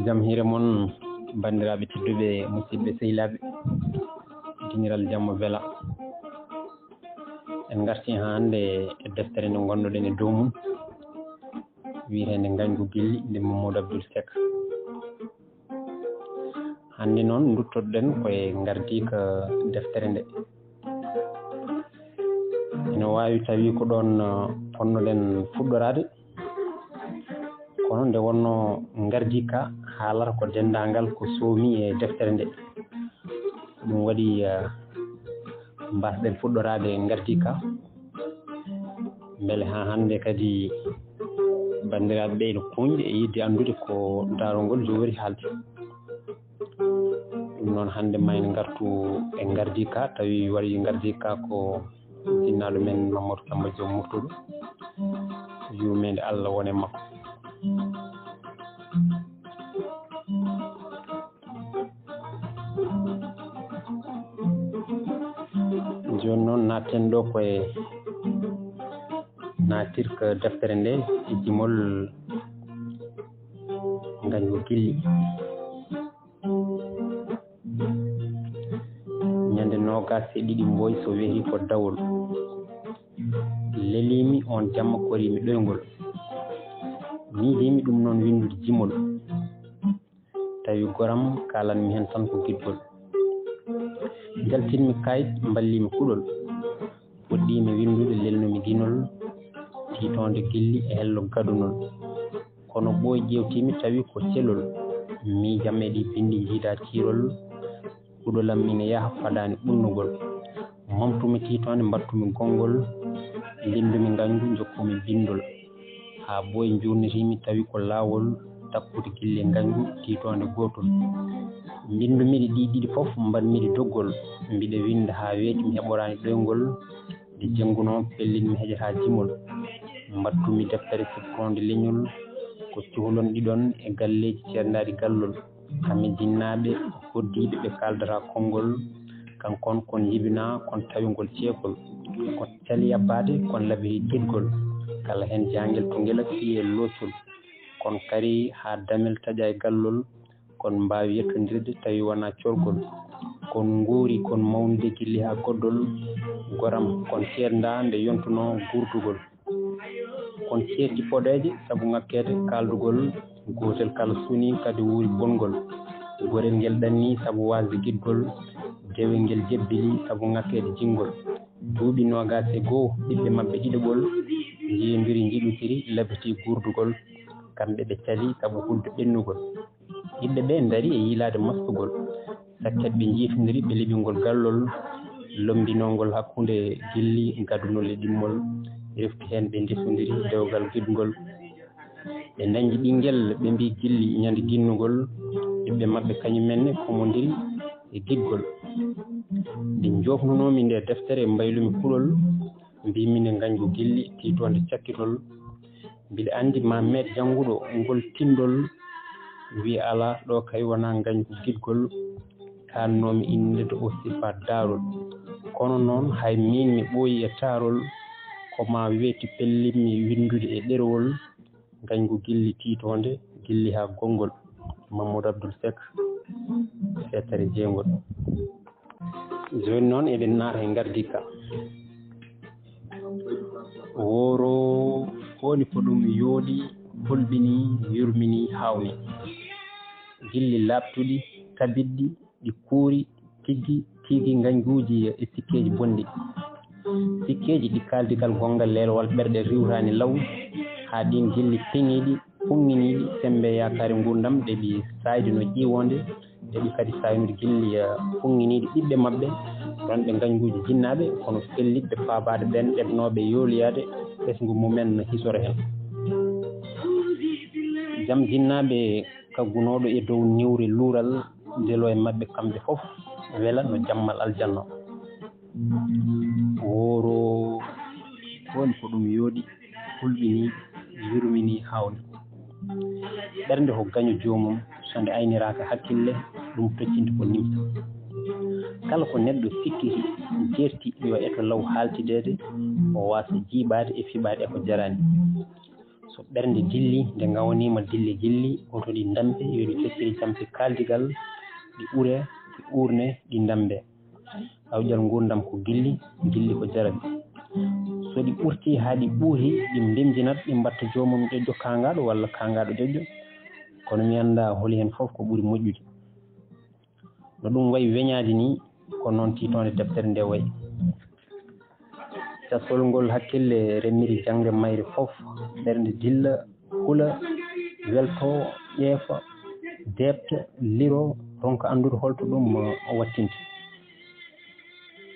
jam hire mon bandiraɓe tedduɓe musidɓe sehilaɓe diniral jamma wela en garti hande e deftere nde gonnoɗen e dow mum wiyetende Ngañgu giɗli nde Mammadu Abdul Sek. hande noon duttoɗen koye gardika deftere nde. ene wawi tawi ko ɗon ponnoɗen fuɗɗorade, kono nde wonno gardika haalata ko dendagal ko soomi e deftere nde. ɗum waɗi mbasɗen fuɗɗorade gardika beele ha hande kadi bandiraɓe ɓe ene kuñɗi e yidde andude ko darogol jogori haalde. ɗum noon hande ma en gartu e gardika, tawi waɗi gardika ko jinnaɗo men Mamadou Kamba Diom Murtuɗo, yurmede Allah wone makko. joni noon natten ɗo koye natirka deftere nde e jimol Ngañgu giɗli. ñande nogas e ɗiɗi mboy so weeri ko dawol, lelimi on jamma korimi ɗoygol, miijimi ɗum noon windude jimol, tawi goram kalanmi hen tan ko giɗgol. jaltinmi kayit ballimi kuɗol, fuɗɗimi windude lelnumi ginol, tiitonde gilli e hello gadunol, kono ɓooy ƴewtimi tawi ko celol, miijam e ɗi bindi jiida tiirol, kuɗolam ina yaha fadani ɓunnugol, mamtumi tiitonde mbattumi gongol, lindumi Ngañgu jokkumi bindol, ha ɓooy jurnitimi tawi ko laawol takkude gille Ngañgu tiitonde gotol, mbindumiɗi ɗi ɗiɗi foof mbanmiɗi doggol, mbiɗa winda ha weeti mi heɓorani ɗoygol, nde jannguno pellinmi heƴata jimol, mbattumi deftere siptonde leñol, ko cuhlon ɗiɗon e galleji ceerndadi gallol, kamɓe jinnaɓe hoddiɓe ɓe kaldata konngol, kankon kon jibina kon tawigol ceekol, kon cali yabbade kon labiri giɗgol, kala hen jangel to ngela fiye loccol, kon kari ha damel taƴa e gallol, kon mbawi yettodirde tawi wona corgol, kon nguuri kon mawnude gilli ha goddol, goram kon ceernda nde yontuno gurdugol, kon ceerti poɗeje saabu ngakkede kaldugol, gotel kala suuni kadi wuuri bongol, gorel ngel ɗanni saabu wasde giɗgol, dewel ngel jebbili saabu ngakkede jingol, duuɓi nogas e goho ɓiɓɓe mabɓe ɗiɗoɓol jeyodiri jiɗotiri labiti gurdugol, kamɓe ɓe cali saabu hulde ɓennugol, yimɓe ɓe daari e yiilade mastugol, sakket ɓe jiitodiri ɓe leeɓingol gallol, lombinongol hakkude gilli gadunol e ɗimmol, refti hen ɓe ndesodiri dewgal giɗgol, ɓe dañji ɓinguel ɓe mbi gilli ñande ginnugol, ɓiɓɓe mabɓe kañumenne komodiri e giɗgol. nde jofnunomi nde deftere mbaylumi kuɗol, mbimine Ngañgu giɗli tiitonde cakkitol, mbiɗa andi ma meeɗ jannguɗo ngol tindol, wi ala ɗo kay wona Ngañgu giɗgol, kannomi innede o sifa darol, kono noon hay min mi ɓooyi e taarol, koma weeti pellinmi windude e ɗerewol, Ngañgu giɗli tiitonde gilli ha gongol. Mammadu Abdul Sek, fetere jeygol. joni noon eɗen naata e gardika. woro woni ko ɗum yooɗi holbini yurmini hawni, gilli labtuɗi tabidɗi ɗi kuuri tigui Ngañguji e sikkeji bonɗi, sikkeji ɗi kaldigal gongal lelowal ɓerɗe riwtani law, ha ɗin gilli peŋiɗi funŋiniɗi sembe yakare gurdam ɗeɓi saydino ƴiwonde, ɗeɓi kadi saynude gilli funŋiniɗi ɓiɓɓe mabɓe ɗon ɓe Ngañguji jinnaɓe, kono felliɓe fabade ɓen ɗeɓnoɓe yooliyade ɓesgu mumen hisora hen. jaam jinnaɓe kaggunoɗo e dow niwre luural ndelo e mabɓe kamɓe foof wela no jammal aljanna. woro woni ko ɗum yooɗi hulɓini yurmini hawni, ɓernde ko gaño jomum, so nde ayniraka hakkille ɗum toccinde ko nimta. kala ko neɗɗo sikkiti jerti yo eto law haltidede, o wasa jiiɓade e fiɓade eko jarani. so ɓernde dilli nde ngawanima dille gilli oto ɗi ndambe yo ɗi cocciri campi kaldigal ɗi ure ɗi urne ɗi ndambe awƴal gurdam ko gilli ko jarabi so ɗi ɓurti ha ɗi ɓuuri ɗi ndemjinat ɗi mbatta jomum ƴoƴƴo kangaɗo walla kangaɗo ƴoƴƴo kono mi anda holi hen foof ko ɓuuri moƴƴude no ɗum wayi weñade ni ko noon titode deftere nde wayi casol ngol hakkille remiri jangde mayre foof ɓernde dilla hula welto ƴeefa debta liro ronka andude holto ɗum wattinte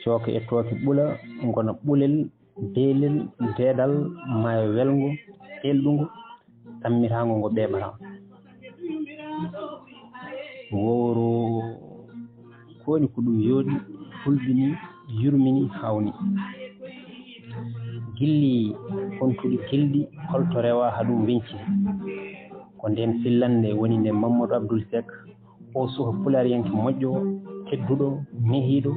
cooke e tooke ɓula gona ɓulel beelel deedal maayo welgo elɗugo tammitago ngo ɓeɓata wowro koɗi ko ɗum yooɗi fulɓini yurmini hawni gilli hontuɗi gilɗi holto rewa ha ɗum wenciti ko nden fillande woni nde Mammadu Abdul Sek o suka pulariyanke moƴƴo tedduɗo nehiɗo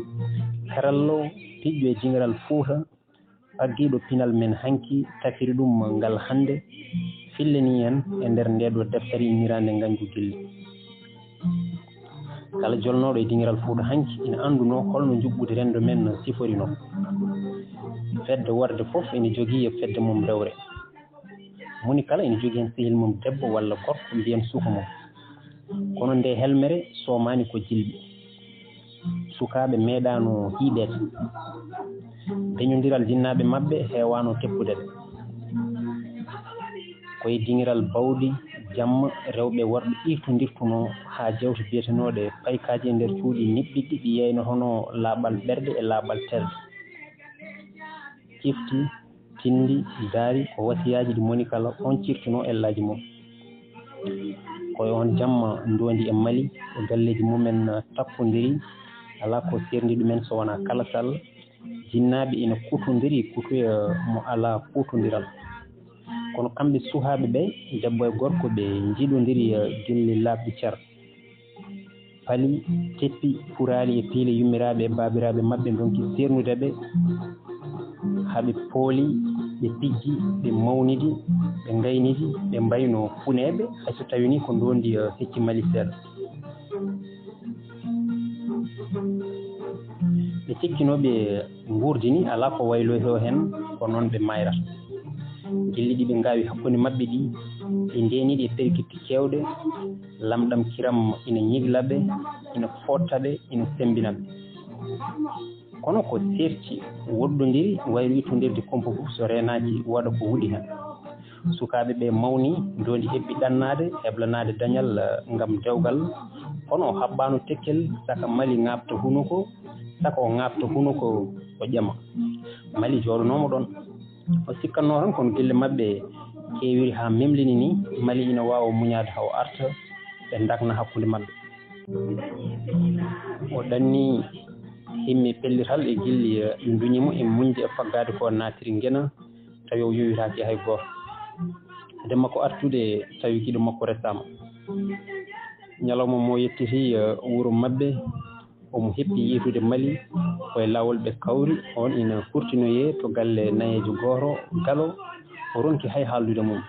karallo piƴƴo e jingaral Fuuta aggiɗo pinal men hanki tafiri ɗum ngal hande fillani en e nder ndeɗo deftere innirande Ngañgu gilli kala jolnoɗo e dingiral Fuuta hanki ina anduno holno juɓɓude rendo men siforino fedde worde foof ene jogii e fedde mum rewre moni kala ene jogii hen sehil mum debbo walla gorko mbiyen suka mum kono nde helmere somani ko jilɓi sukaɓe meeɗano hiiɗede dañodiral jinnaɓe mabɓe hewano teppude ɓe koye dingiral bawɗi jamma rewɓe worɓe irtodirtuno ha jewte biyetenoɗe paykaji e nder cuuɗi niɓɓiɗɗi ɗi yeyno hono laaɓal ɓerɗe e laaɓal terde cifti tindi daari ko wasiyaji ɗi moni kala on cirtuno ellaji mum koye on jamma ndondi e Mali e galleji mumen tappodiri ala ko serndi ɗumen so wona kalatal jinnaɓe ina kutodiri kutoya mo ala kutodiral kono kamɓe suhaɓe ɓe debbo e gorko ɓe jiɗodiri gilli laaɓɗi cer pali teppi furali e piile yummiraɓe e babiraɓe mabɓe donki sernude ɓe haɓe pooli ɓe pijji ɓe mawnidi ɓe gaynidi ɓe mbayno funeɓe hayso tawi ni ko ndondi hecci Mali seeɗa ɓe cekkinoɓe gurdini ala ko wayloyo hen ko noon ɓe mayrata gilli ɗi ɓe gawi hakkude mabɓe ɗi ɓe ndeniɗi e perkitti kewɗe lamɗam kiram ina ñiglaɓe ina fottaɓe ina sembinaɓe kono ko serti woɗɗodiri waylo ittodirde kompo fof so renaji waɗa ko wuuɗi hen sukaɓe ɓe mawni ndondi heɓɓi ɗannade heblanade dañal ngam dewgal kono o haɓɓano tekkel saka Mali ŋabta hunuko saka o ŋabta hunuko o ƴema Mali joɗonomo ɗon o sikkanno tan kono gille mabɓe keewiri ha memlini ni Mali ina wawa muñade ha o arta ɓe dakna hakkude mabɓe o ɗanni himmi pellital e gilli duñimo e muñde e faggade ko natiri ngena tawi o yowitaki hay goto nde makko artude tawi kiɗo makko resama ñalawma mo yettiti wuuro mabɓe omo heppi yitude Mali koye lawol ɓe kawri on ina furtinoye to galle nayejo goto galo o ronki hay haaldude mum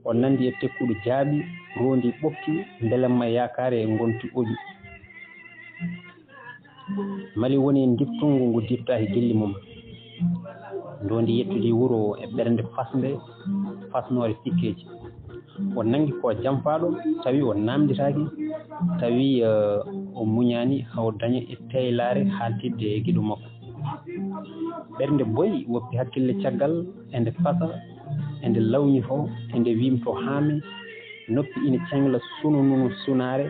o nandi e tekkuɗo jaaɓi rondi ɓokki belemma yakare gonti oƴu Mali woni diptungu ngu diptaki gilli mum ndondi yettude wuuro e ɓernde fasnore sikkeji o nangi ko jampaɗo tawi o namditaki tawi o muñani haw daña e teylare haltidde e guiɗo makko ɓernde boyi woppi hakkille caggal ende fasa ende lawñi fo ende wimto haame noppi ina cengla sununu sunare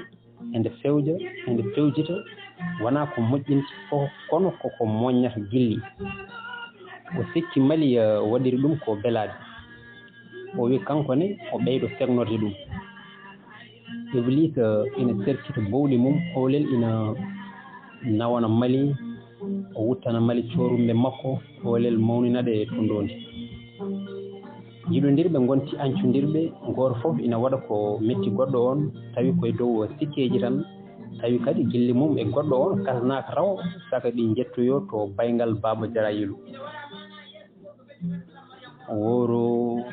ende fewja ende fewjita wona ko moƴƴinta fof kono koko moññata gilli o sikki Mali waɗiri ɗum ko belade o wi kankone o ɓeydo fegnorde ɗum Iblis ina serkita bowɗi mum howlel ina nawana Mali o wuttana Mali corumɓe makko howlel mawninaɗe to ndondi jiɗodirɓe gonti ancodirɓe goto foof ina waɗa ko metti goɗɗo on tawi koye dow sikkeji tan tawi kadi gilli mum e goɗɗo on kasnaka raw saka ɗi jettoyo to baygal Baba Jara Yilu woro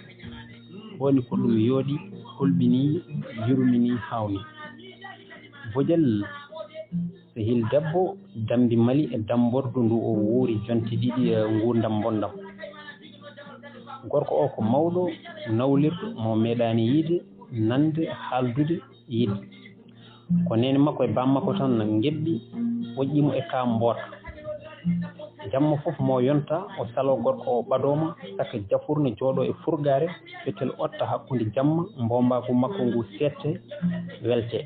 woni ko ɗum yooɗi hulɓini yurmini hawni bojel sehil debbo dambi Mali e dambordu ndu o wuuri jonte ɗiɗi ngurdam bondam gorko o ko mawɗo nawlirɗo mo meeɗani yiide nande haaldude yiide ko nene makko e bam makko tan ngeɓɓi woƴƴimo e ka mboota jamma fof mo yonta o salo gorko o ɓadoma saka jafurne jooɗo e furgare fetel otta hakkude jamma mbombaku makko ngu sette welte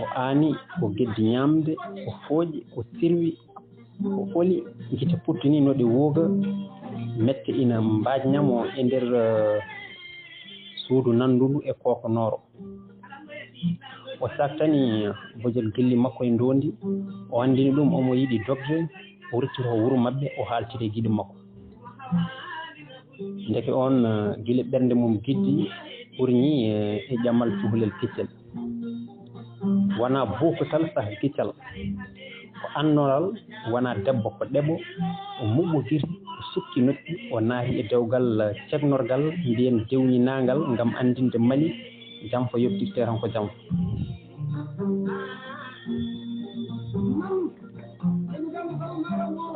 o aani o geddi ñamde o fooƴi o sirwi o oli gite puttini no ɗe wooga mette ina mbajñamo e nder suudu nandundu e koko nooro o saktani bojel gilli makko e ndondi o andini ɗum omo yiɗi dogde o ruttito wuuro mabɓe o haaltide giɗo makko ndeke on gile ɓernde mum giddi ɓurni e ƴamal cubalel piccel wona buukatal sah giccal ko annoral wona debbo ko ɗeɓo o muɓɓotirti o sukki noppi o naati e dewgal cegnorgal mbiyen dewñinagal ngam andinde Mali jamfa yettirte tan ko jamfa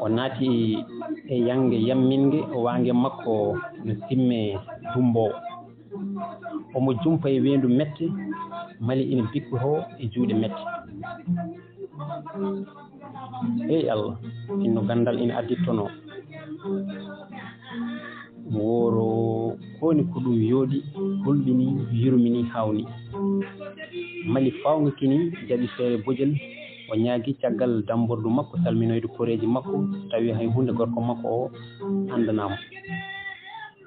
o naati e yange yamminge wange makko no simme dumbowo omo jumpa e weendu mette Mali ina bikkoto e juuɗe mette ey Allah inno gandal ina addittono woro koni ko ɗum yooɗi hulɓini yurmini hawni Mali fawga kini jaɓi feere bojel o ñaagui caggal dambordu makko salminoyde koreji makko tawi hay hunde gorko makko o andanamo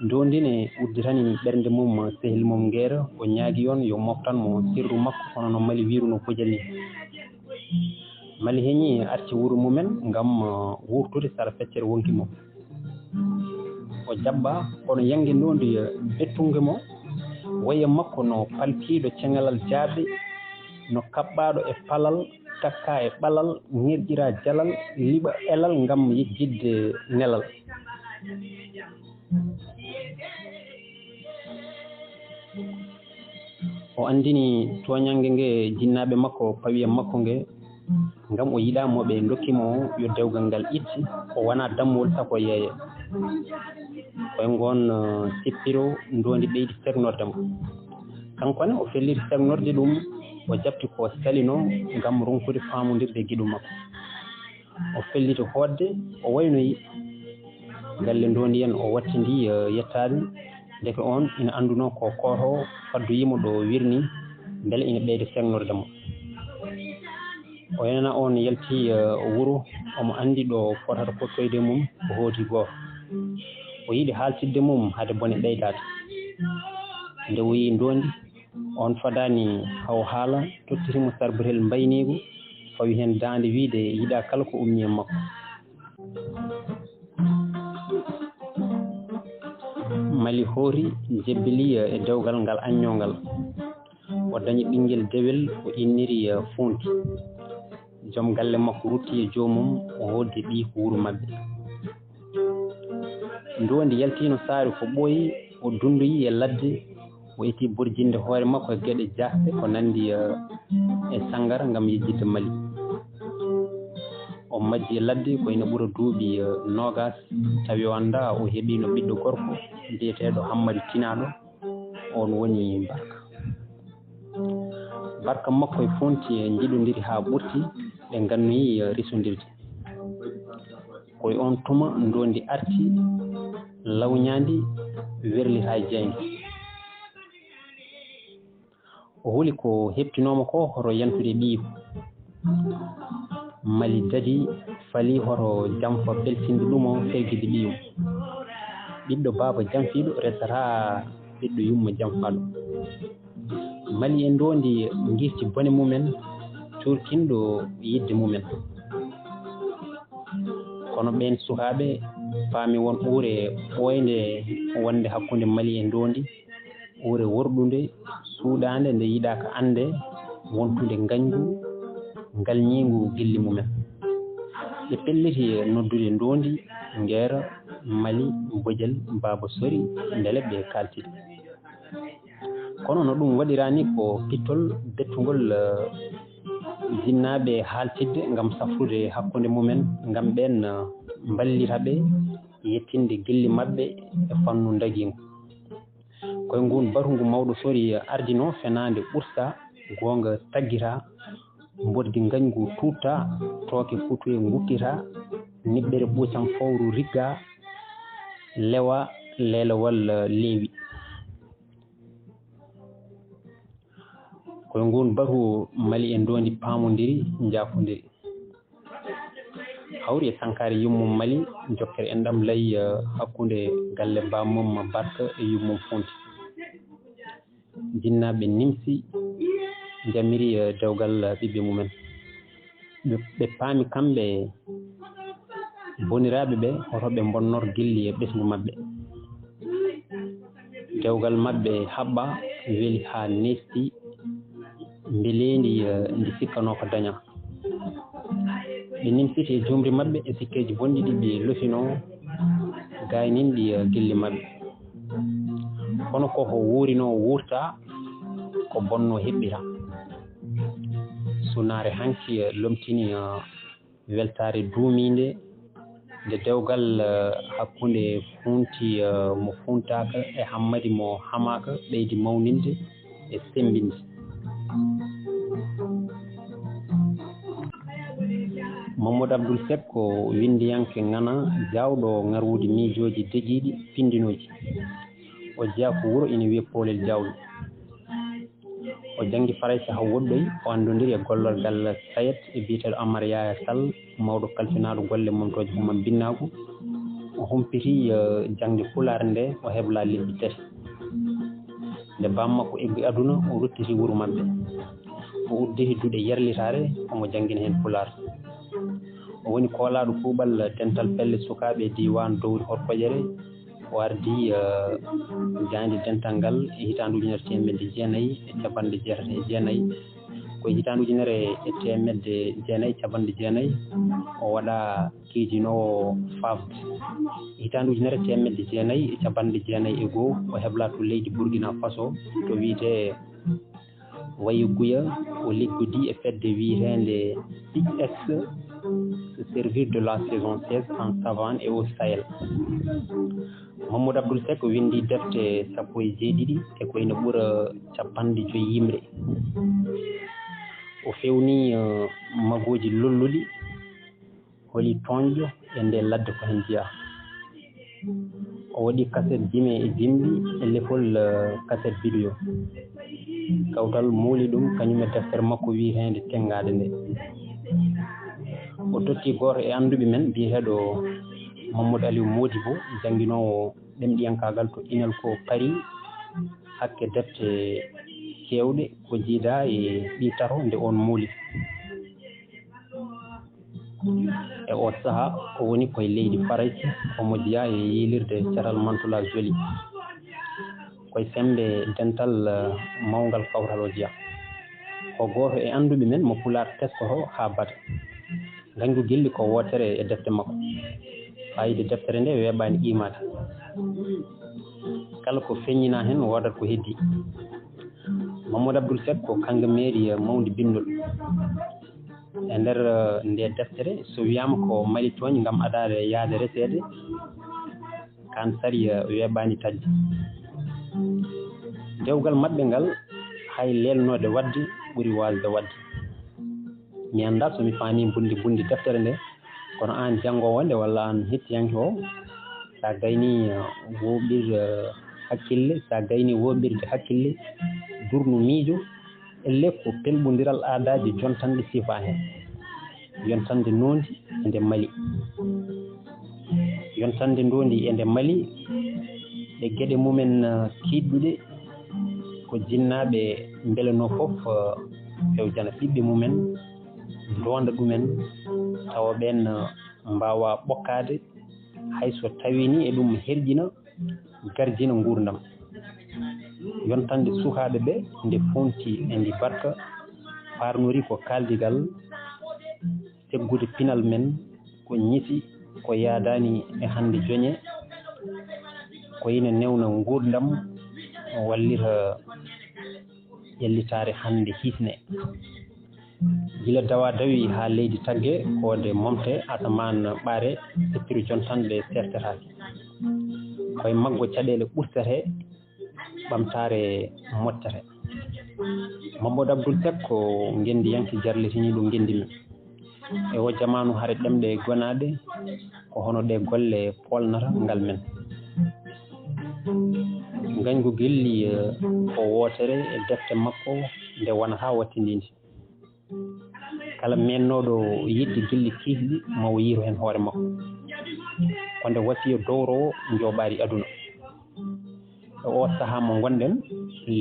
ndondine udditani ɓernde mum sehil mum ngeera o ñaagui on yo moftanmo sirru makko hono no Mali wiruno bojel ni Mali heeñi arti wuuro mumen ngam wurtude sara feccere wonki mum o jaɓɓa kono yangue ndondi bettunge mo woya makko no palpiɗo cengalal jaaɓe no kaɓɓaɗo e palal takka e ɓalal ŋerƴira jalal liɓa elal ngam yejjidde nelal o andini toñangue nge jinnaɓe makko pawiye makko nge ngam o yiɗamoɓe dokkimo yo dewgal ngal itti o wona dammol sako yeeye koye ngon sippiro ndondi ɓeydi segnorde mo kankone o felliti segnorde ɗum o jabti ko salino ngam ronkude famodirde giɗo makko o felliti hoodde o waynoyi galle ndondi hen o wattidi yettade ndeke on ina anduno ko koto faddu yimo ɗo wirni beele ina ɓeyde segnorde mo o yenana on yalti wuuro omo andi ɗo fotata fottoyde mum ko hooti goto o yiɗi haaltidde mum hade bone ɓeydade nde o yi ndondi on fadani haw haala tottirimo sarbatel mbaynigu fawi hen dande wiide yiɗa kala ko ummi e makko Mali hoori jebbili e dewgal ngal aññongal o dañi ɓinguel dewel o inniri Funti joom galle makko rutti e joomum o hoddi ɓi ko wuuro mabɓe ndondi yaltino saari ko ɓooyi o dundoyi e ladde o eti borjinde hoore makko e gueɗe jasɗe ko nandi e sangara ngam yejjidde Mali o majji e ladde ko ina ɓuura duuɓi nogas tawi o anda o heeɓino ɓiɗɗo gorko mbiyeteɗo Hammadi Tinaɗo on woni barka makko e Funti jiɗodiri ha ɓurti ɓe gannoyi risodirde koye on tuma ndondi arti lawñadi werlita jeyga o huli ko heptinoma ko hoto yantude ɓiiko Mali dadi fali hoto jamfa beltinde ɗum o fergide ɓiyum ɓiɗɗo baaba jamfiɗo resata ɓiɗɗo yumma jamfaɗo Mali en ndondi girti bone mumen curkinɗo yidde mumen kono ɓen sukaɓe paami won ɓuure ɓoyde wonde hakkude Mali e ndondi ɓuure worɗude suuɗade nde yiɗaka ande wontude Ngañgu ngal ñiingu gilli mumen ɓe pelliti noddude ndondi ngeera Mali Bojel Baba Sori ndele ɓe kaltide kono no ɗum waɗirani ko pittol bettugol jinnaɓe haaltidde ngam safrude hakkunde mumen ngam ɓen ballitaɓe yettinde gilli maɓɓe e fannu dagingu koye ngun batu ngu mawɗo Sori ardino fenade ɓurta gonga taggita boddi ngañgu tutta tooke futoye guttita niɓɓere ɓuucan fawru rigga lewa lelawal leewi koye ngun batu Mali en dondi pamodiri jafodiri hawri e sankare yummum Mali jokkere en ɗam layi hakkunde galle bamum Barka e yummum Funti jinnaɓe nimsi jamiri dewgal ɓiɓɓe mumen ɓe paami kamɓe boniraɓe ɓe hotoɓe bonnor gilli e ɓesgu maɓɓe dewgal maɓɓe haɓɓa weeli ha nesti mbelendi ndi sikkano ko daña ɓe nimsiti e jumri maɓɓe e sikkeji bonɗi ɗi ɓe lofino gayninɗi gilli maɓɓe kono koko wuurino wurta ko bonno heɓɓira sunare hanki lomtini weltare duumide nde dewgal hakkunde Funti mo funtaka e Hammadi mo hamaka ɓeydi mawninde e sembinde Mammadu Abdul Sek ko windiyanke ngana jawɗo ngarwude miijoji dejiɗi pindinoji o jeeya ko wuuro ina wiye Poolel Jawɗo o jangi Faraysa haw woɗɗoy o andodiri e gollorgal Sayet e biyeteɗo Amar Yaya Sall mawɗo kalfinaɗo golle momtoje Humam Binnago o humpiti jangde Pulaar nde o hebla lebbi 3 nde bammakko eggi aduna o ruttiti wuuro maɓɓe o udditi duuɗe yerlitare omo jangguina hen Pulaar o woni koolaɗo kuuɓal dental pelle sukaɓe diwan Dowri Horkojere o ardi jandi dental ngal e hitande ujunere temedde jeenayyi e capanɗe jeetati e jeenayyi koye hitande ujunere e temedde jeenayyi capanɗe jeenayyi o waɗa kiijinowo fabde hitande ujunere temedde jeenayyi e capanɗe jeenayyi e goho o hebla to leydi Burkina Faso to wiyete Wayi Guya o liggodi e fedde wiyetende IX se servir de la saison 16 en savane et au Sahel Mammadu Abdul Sek windi defte 17 e ko ina ɓura 50 yimre o fewni magoji lolluɗi holi toñƴo e nde ladde ko hen jeeya o waɗi cassette jime e jimɗi e lefol cassette vidéo kawtal muuli ɗum kañum e deftere makko wiyetende Tengade nde o totti goto e anduɓe men biyeteɗo Mamadou Aliou Modibo jangguinowo ɗemɗiyankagal to inal ko Paris hakke defte kewɗe ko jiida e ɗi tato nde on muuli e o saaha o woni koye leydi Faraysi omo jeeya e yilirde catal Mantoula Joli koye sembe dental mawgal kawtal o jeeya ko goto e anduɓe men mo Pulaar teskoto ha bata Ngañgu gilli ko wotere e defte makko fayide deftere nde weeɓani qimade kala ko feññina hen wodat ko heddi Mamadou Abdul Sek ko kanko meeri mawde bindol e nder nde deftere so wiyama ko mali toñ ngam adade yaade resede kan sari weeɓani tadde dewgal maɓɓe ngal hay lelnode wadde ɓuuri wasde wadde mi anda somi faami bundi deftere nde kono an jangowo nde walla an hettiyanke o sa gayni woɓir hakkille sa gayni woɓirde hakkille durnu miijo elle ko pelɓodiral aadaji jontanɗe sifa hen yontande ndondi e nde Mali yontande ndondi e nde Mali ɗe gueɗe mumen kiɗɗuɗe ko jinnaɓe beeleno foof fewjana ɓiɓɓe mumen donda ɗumen tawa ɓen mbawa ɓokkade hayso tawini e ɗum herƴina gardina gurdam yontande sukaɓe ɓe nde Funti e ndi Barka parnori ko kaldigal seggude pinal men ko ñisi ko yaadani e hande joñe ko ina newna gurdam wallita yellitare hande hisne gila dawa dawi ha leydi tagge ko de momte ataman ɓaare seppiri jon tan de sertetake koye maggo caɗele ɓurtete ɓamtare mottere Mammadu Abdul Sek ko ngendi yanki jarlitini ɗum ngendi men e o jamanu hare ɗemɗe gonade ko hono ɗe golle polnata ngal men Ngañgu giɗli ko wotere e defte makko nde wonata wattindinde kala mennoɗo yidde giɗli kiisɗi mawo yiiru hen hoore makko ko nde wasiya dowrowo joɓari aduna e o saaha mo gonɗen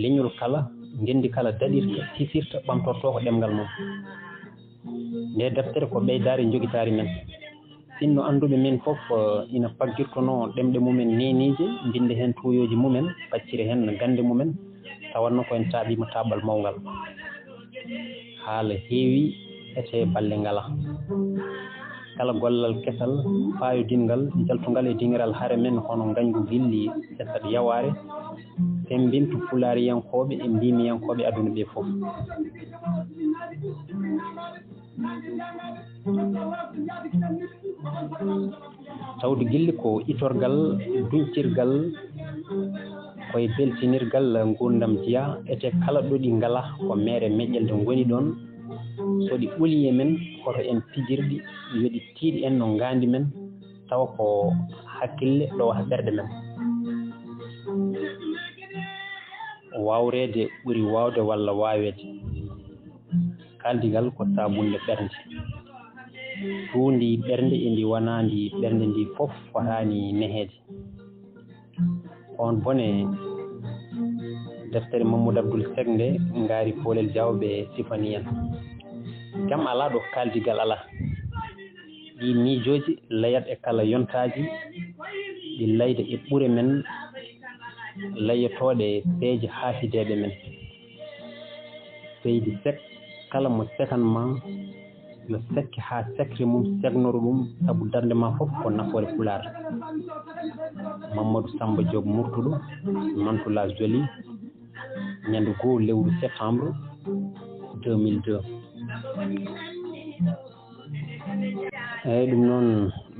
leñol kala ngendi kala daɗirta hisirta ɓamtorto ko ɗemgal mum nde deftere ko ɓeydare jogitari men sinno anduɓe men fof ina paggirtono ɗemɗe mumen nenije mbinde hen tuyoji mumen paccire hen gande mumen tawanno koyen taaɓima taɓal mawgal haala heewi ete balle ngala kala gollal kesal fayodingal jaltugal e dingiral haare men hono Ngañgu giɗli ƴettat yaware tembinto pulariyankoɓe e mbimiyankoɓe aduna ɓe fof tawde giɗli ko itorgal duñcirgal koye beltinirgal gurdam jiya ete kala ɗoɗi ngala ko mere meƴƴelde goni ɗon so ɗi ɓuuli e men koto en pijirɗi yoɗi tiiɗi en no gandi men tawa ko hakkille ɗowata ɓerɗe men wawrede ɓuuri wawde walla wawede kaldigal ko sabunde ɓernde tuundi ɓernde e ndi wonandi ɓernde ndi fof fotani nehede on bone deftere Mammadu Abdul Sek nde ngaari polel jawɓe sifani en jam ala ɗo kaldigal ala ɗi miijoji layat e kala yontaji ɗi layda e ɓuure men layotoɗe peeje haafideɓe men seydi Sek kala mo sekanma yo sekke ha sekre mum segnoro ɗum saabu darde ma fof ko nafoore pulaar Mamadou Samba Diop Murtuɗo Mantoula Joli ñande 1 lewru septembre 2002 eyyi ɗum noon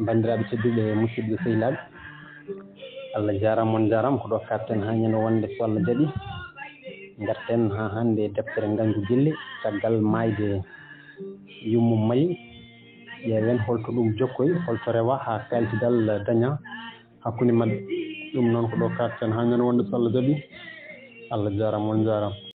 bandiraɓe tedduɓe musidɓe sehilaɓe Allah jarama on jarama ko ɗo karten ha ñande wonde so Allah jaaɓi garten ha hande deftere Ngañgu giɗli caggal mayde yummum Mali ƴeewen holto ɗum jokkoyi holto rewa ha kaltidal daña hakkude mabɓe ɗum noon ko ɗo karten ha ñande wonde so Allah jaaɓi Allah jarama on jarama